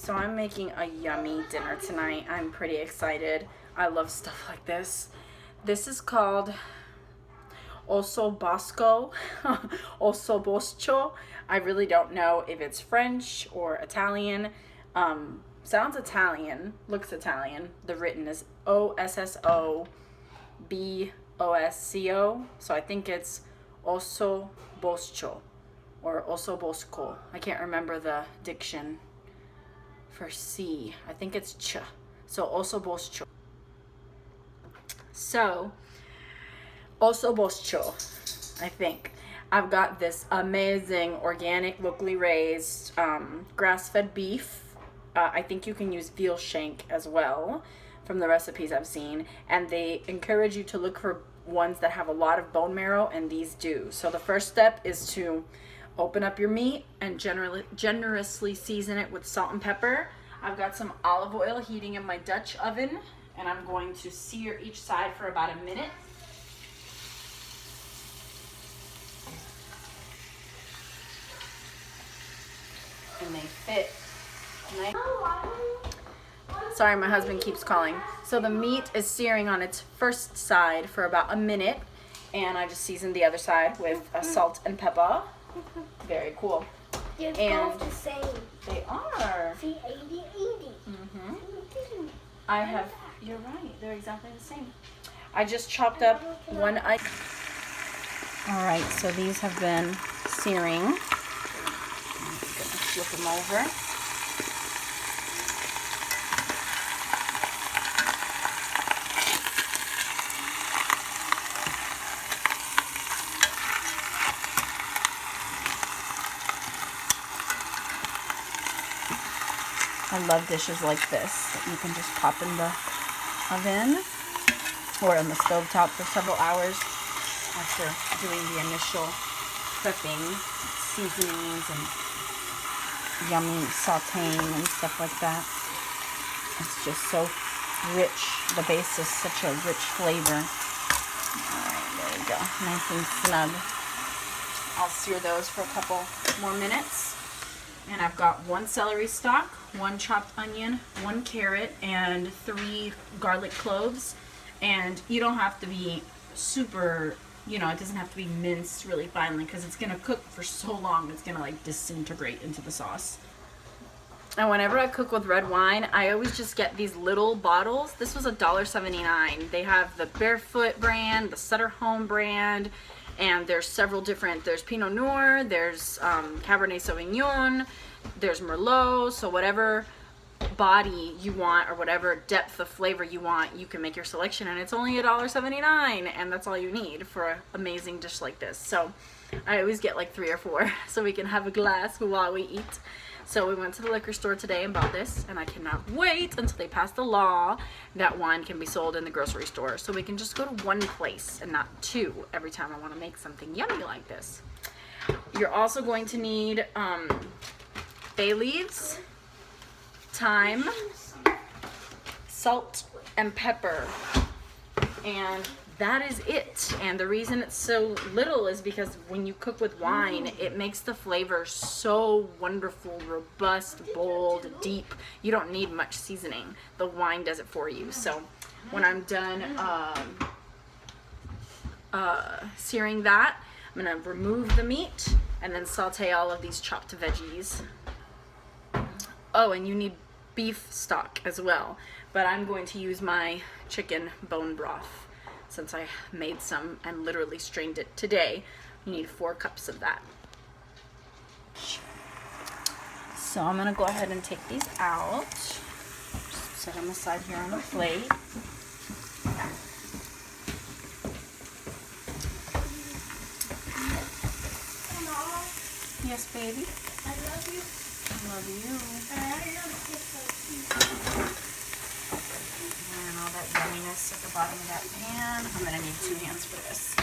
So I'm making a yummy dinner tonight. I'm pretty excited. I love stuff like this. This is called Ossobuco, Ossobuco. I really don't know if it's French or Italian. Sounds Italian, looks Italian. The written is Ossobosco. So I think it's Ossobuco or Ossobosco. I can't remember the diction for C. I think it's ch. So Ossobosco. So Ossobuco, I think. I've got this amazing organic, locally raised grass-fed beef. I think you can use veal shank as well from the recipes I've seen. And they encourage you to look for ones that have a lot of bone marrow, and these do. So the first step is to open up your meat and generously season it with salt and pepper. I've got some olive oil heating in my Dutch oven, and I'm going to sear each side for about a minute. And they fit nice. Sorry, my husband keeps calling. So the meat is searing on its first side for about a minute, and I just seasoned the other side with salt and pepper. Very cool. They're both the same. They are. See, 80. You're right, they're exactly the same. I just chopped up one onion. All right, so these have been searing. I'm gonna flip them over. I love dishes like this that you can just pop in the oven or on the stovetop for several hours after doing the initial prepping, seasonings and yummy sauteing and stuff like that. It's just so rich. The base is such a rich flavor. Alright, there we go. Nice and snug. I'll sear those for a couple more minutes. And I've got one celery stalk, one chopped onion, one carrot, and 3 garlic cloves. And you don't have to be super, it doesn't have to be minced really finely because it's going to cook for so long it's going to like disintegrate into the sauce. And whenever I cook with red wine, I always just get these little bottles. This was $1.79. They have the Barefoot brand, the Sutter Home brand, and there's several different, there's Pinot Noir, there's Cabernet Sauvignon, there's Merlot. So whatever body you want or whatever depth of flavor you want, you can make your selection, and it's only $1.79, and that's all you need for an amazing dish like this. So I always get like 3 or 4 so we can have a glass while we eat. So we went to the liquor store today and bought this, and I cannot wait until they pass the law that wine can be sold in the grocery store, so we can just go to one place and not 2 every time I want to make something yummy like this. You're also going to need bay leaves, thyme, salt, and pepper, and that is it. And the reason it's so little is because when you cook with wine, it makes the flavor so wonderful, robust, bold, deep. You don't need much seasoning. The wine does it for you. So when I'm done searing that, I'm gonna remove the meat and then saute all of these chopped veggies. Oh, and you need beef stock as well, but I'm going to use my chicken bone broth since I made some and literally strained it today. You need 4 cups of that. So I'm gonna go ahead and take these out. Just set them aside here on the plate. Yes, baby. I love you. Love you. And all that yumminess at the bottom of that pan. I'm gonna need 2 hands for this.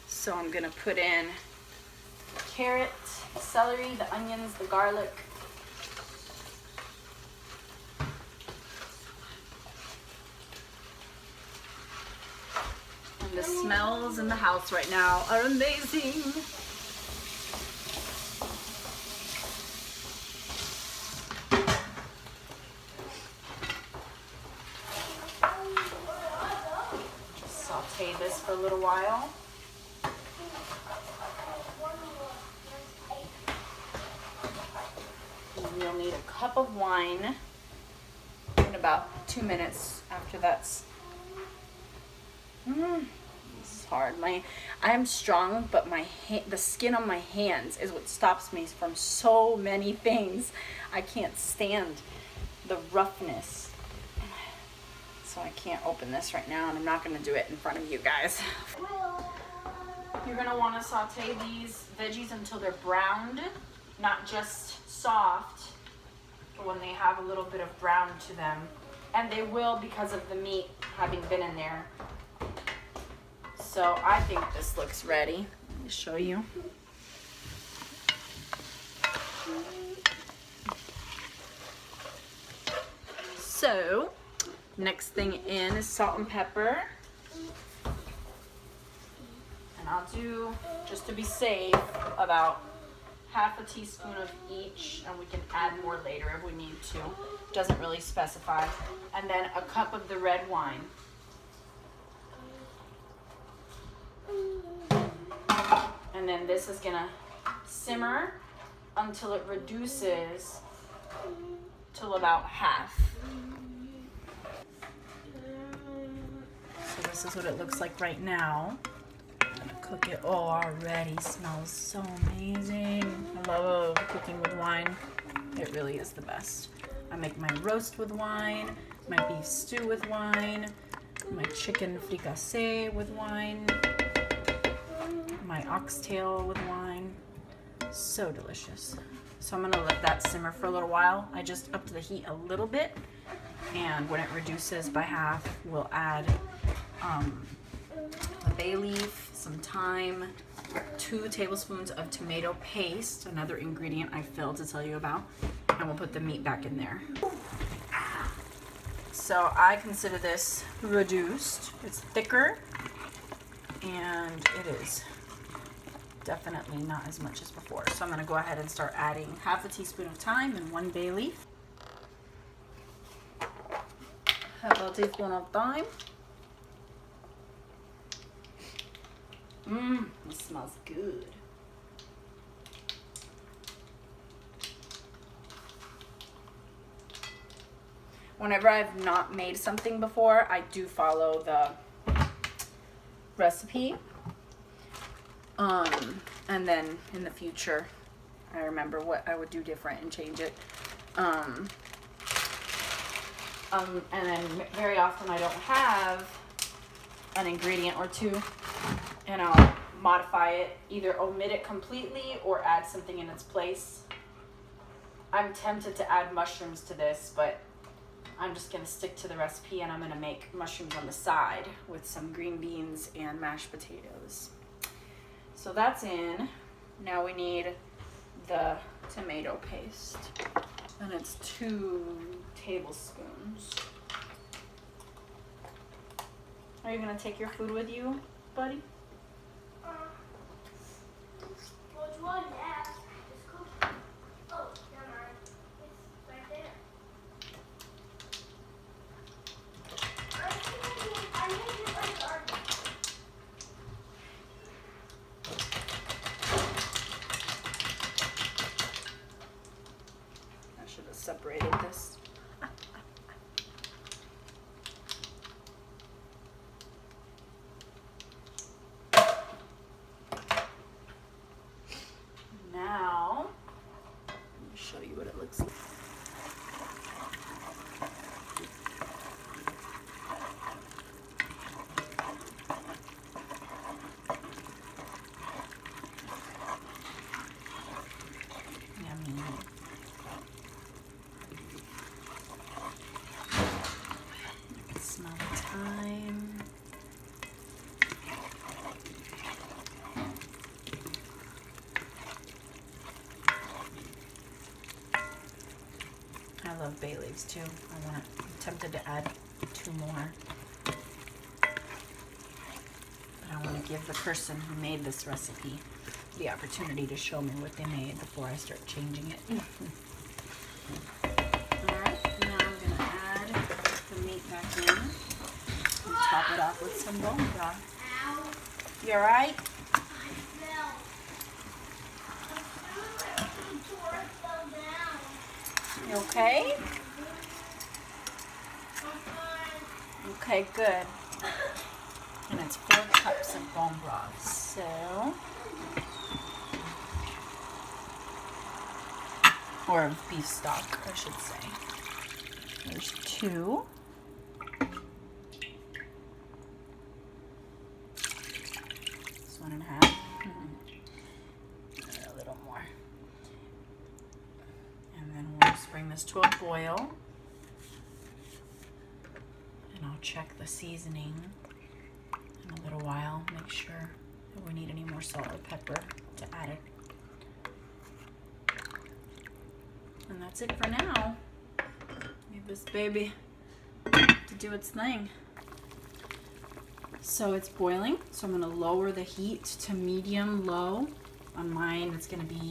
So I'm gonna put in carrot, celery, the onions, the garlic. And the smells in the house right now are amazing. this for a little while. And you'll need a cup of wine in about 2 minutes after that's. This is hard. I am strong, but the skin on my hands is what stops me from so many things. I can't stand the roughness. So I can't open this right now, and I'm not going to do it in front of you guys. You're going to want to saute these veggies until they're browned, not just soft, but when they have a little bit of brown to them. And they will because of the meat having been in there. So I think this looks ready. Let me show you. So, next thing in is salt and pepper. And I'll do, just to be safe, about half a teaspoon of each, and we can add more later if we need to. Doesn't really specify. And then a cup of the red wine. And then this is gonna simmer until it reduces till about half. So this is what it looks like right now. I'm gonna cook it. Oh, already smells so amazing. I love cooking with wine. It really is the best. I make my roast with wine, my beef stew with wine, my chicken fricassee with wine, my oxtail with wine. So delicious. So I'm gonna let that simmer for a little while. I just upped the heat a little bit, and when it reduces by half, we'll add a bay leaf, some thyme, 2 tablespoons of tomato paste, another ingredient I failed to tell you about, and we'll put the meat back in there. So I consider this reduced. It's thicker, and it is definitely not as much as before. So I'm going to go ahead and start adding half a teaspoon of thyme and 1 bay leaf. Half a teaspoon of thyme. It smells good. Whenever I've not made something before, I do follow the recipe. And then in the future, I remember what I would do different and change it. And then very often I don't have an ingredient or two, and I'll modify it, either omit it completely or add something in its place. I'm tempted to add mushrooms to this, but I'm just gonna stick to the recipe, and I'm gonna make mushrooms on the side with some green beans and mashed potatoes. So that's in. Now we need the tomato paste, and it's 2 tablespoons. Are you gonna take your food with you, buddy? Well, it's one ass. It's cooking. Oh, never mind. It's right there. I made it like garden. I should have separated this. Now, let me show you what it looks like. Yummy. I can smell the thyme. I love bay leaves too. I'm tempted to add 2 more. But I want to give the person who made this recipe the opportunity to show me what they made before I start changing it. Alright, now I'm going to add the meat back in and top it off with some bone broth. You all right? I fell. As soon as I opened the door, I fell down. You okay? I'm fine. Okay, good. And it's 4 cups of bone broth. So, or of beef stock, I should say. There's 2. It's 1.5. A little more. And then we'll just bring this to a boil. And I'll check the seasoning in a little while. Make sure if we need any more salt or pepper to add it. And that's it for now. Leave this baby to do its thing. So it's boiling, so I'm gonna lower the heat to medium low. On mine, it's gonna be